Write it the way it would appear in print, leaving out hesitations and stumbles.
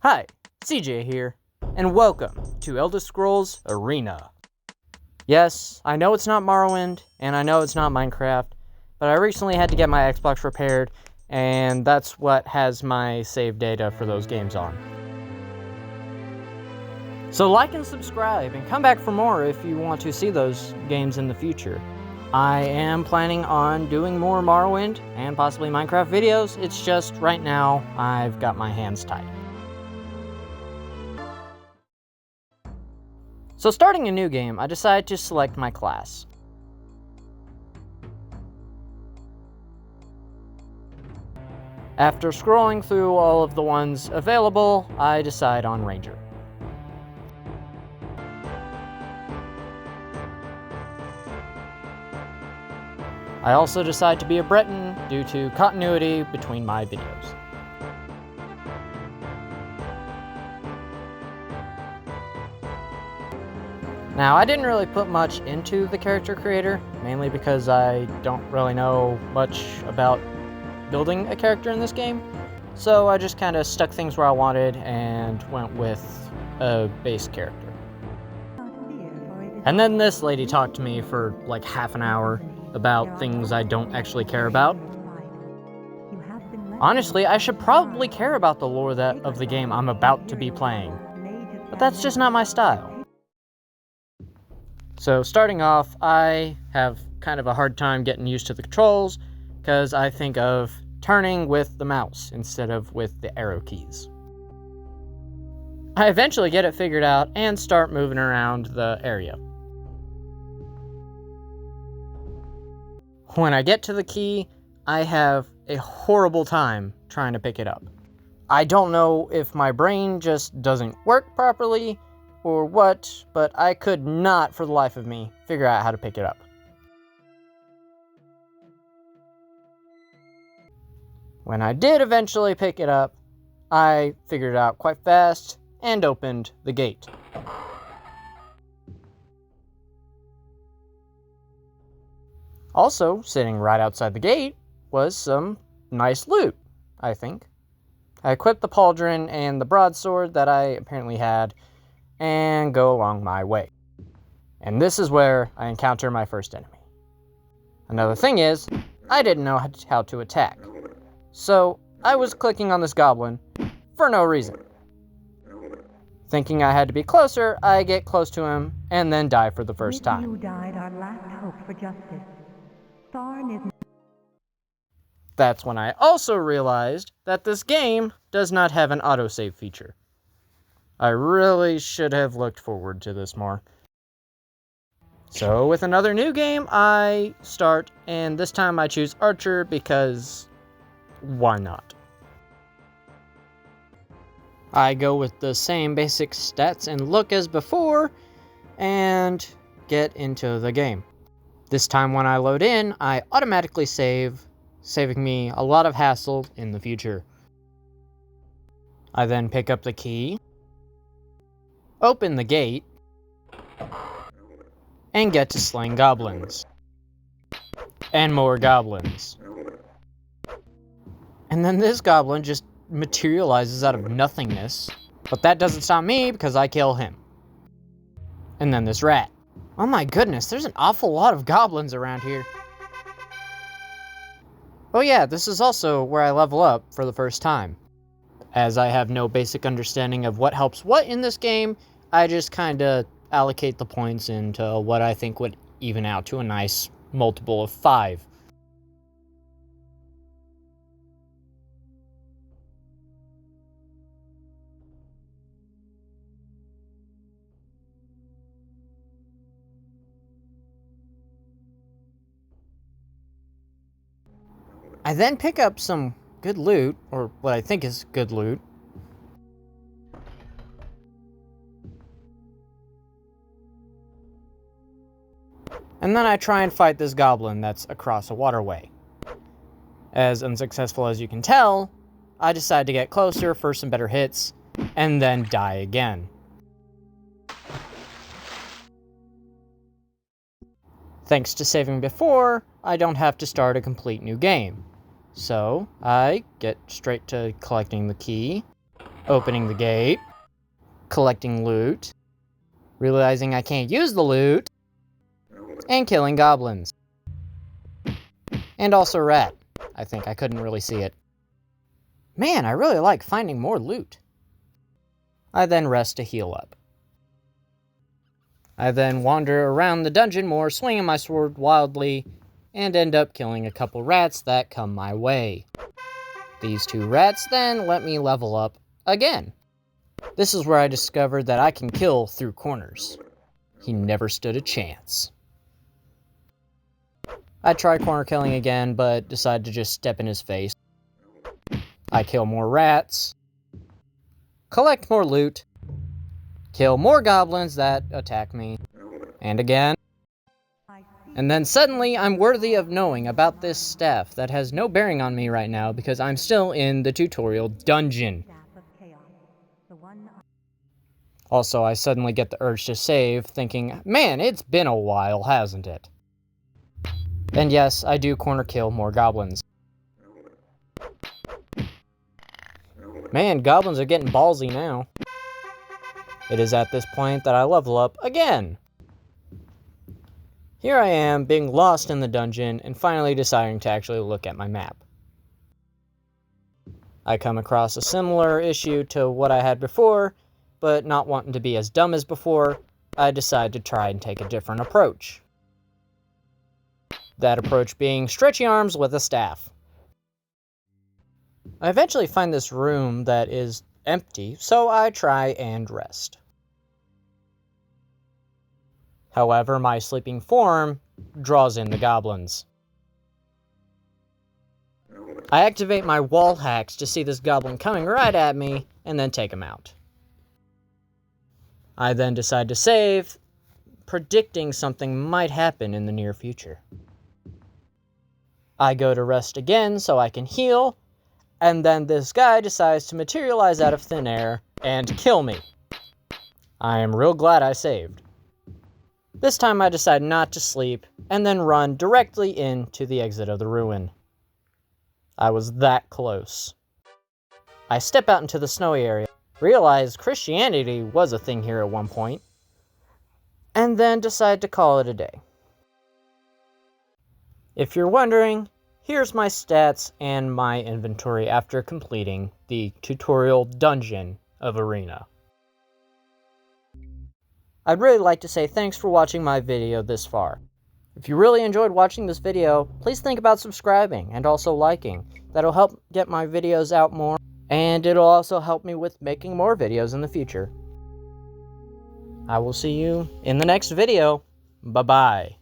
Hi, CJ here, and welcome to Elder Scrolls Arena. Yes, I know it's not Morrowind, and I know it's not Minecraft, but I recently had to get my Xbox repaired, and that's what has my save data for those games on. So like and subscribe, and come back for more if you want to see those games in the future. I am planning on doing more Morrowind, and possibly Minecraft videos. It's just, right now, I've got my hands tied. So starting a new game, I decided to select my class. After scrolling through all of the ones available, I decide on Ranger. I also decide to be a Breton due to continuity between my videos. Now, I didn't really put much into the character creator, mainly because I don't really know much about building a character in this game, so I just kind of stuck things where I wanted and went with a base character. And then this lady talked to me for like half an hour about things I don't actually care about. Honestly, I should probably care about the lore of the game I'm about to be playing, but that's just not my style. So starting off, I have kind of a hard time getting used to the controls because I think of turning with the mouse instead of with the arrow keys. I eventually get it figured out and start moving around the area. When I get to the key, I have a horrible time trying to pick it up. I don't know if my brain just doesn't work properly or what, but I could not for the life of me figure out how to pick it up. When I did eventually pick it up, I figured it out quite fast and opened the gate. Also, sitting right outside the gate was some nice loot, I think. I equipped the pauldron and the broadsword that I apparently had, and go along my way. And this is where I encounter my first enemy. Another thing is, I didn't know how to attack. So, I was clicking on this goblin for no reason. Thinking I had to be closer, I get close to him and then die for the first time. You died our last hope for justice. Thorn is... That's when I also realized that this game does not have an autosave feature. I really should have looked forward to this more. So with another new game, I start, and this time I choose Archer because why not? I go with the same basic stats and look as before, and get into the game. This time when I load in, I automatically save, saving me a lot of hassle in the future. I then pick up the key, open the gate, and get to slaying goblins. And more goblins. And then this goblin just materializes out of nothingness, but that doesn't stop me because I kill him. And then this rat. Oh my goodness, there's an awful lot of goblins around here. Oh yeah, this is also where I level up for the first time. As I have no basic understanding of what helps what in this game, I just kinda allocate the points into what I think would even out to a nice multiple of 5. I then pick up some good loot, or what I think is good loot. And then I try and fight this goblin that's across a waterway. As unsuccessful as you can tell, I decide to get closer for some better hits, and then die again. Thanks to saving before, I don't have to start a complete new game. So I get straight to collecting the key, opening the gate, collecting loot, realizing I can't use the loot, and killing goblins. And also rat. I think I couldn't really see it. Man, I really like finding more loot. I then rest to heal up. I then wander around the dungeon more, swinging my sword wildly, and end up killing a couple rats that come my way. These 2 rats then let me level up again. This is where I discovered that I can kill through corners. He never stood a chance. I tried corner killing again, but decided to just step in his face. I kill more rats, collect more loot, kill more goblins that attack me, and again. And then suddenly I'm worthy of knowing about this staff that has no bearing on me right now because I'm still in the tutorial dungeon. Also, I suddenly get the urge to save, thinking, man, it's been a while, hasn't it? And yes, I do corner kill more goblins. Man, goblins are getting ballsy now. It is at this point that I level up again. Here I am, being lost in the dungeon, and finally deciding to actually look at my map. I come across a similar issue to what I had before, but not wanting to be as dumb as before, I decide to try and take a different approach. That approach being stretchy arms with a staff. I eventually find this room that is empty, so I try and rest. However, my sleeping form draws in the goblins. I activate my wall hacks to see this goblin coming right at me, and then take him out. I then decide to save, predicting something might happen in the near future. I go to rest again so I can heal, and then this guy decides to materialize out of thin air and kill me. I am real glad I saved. This time I decide not to sleep, and then run directly into the exit of the ruin. I was that close. I step out into the snowy area, realize Christianity was a thing here at one point, and then decide to call it a day. If you're wondering, here's my stats and my inventory after completing the tutorial dungeon of Arena. I'd really like to say thanks for watching my video this far. If you really enjoyed watching this video, please think about subscribing and also liking. That'll help get my videos out more, and it'll also help me with making more videos in the future. I will see you in the next video. Bye-bye.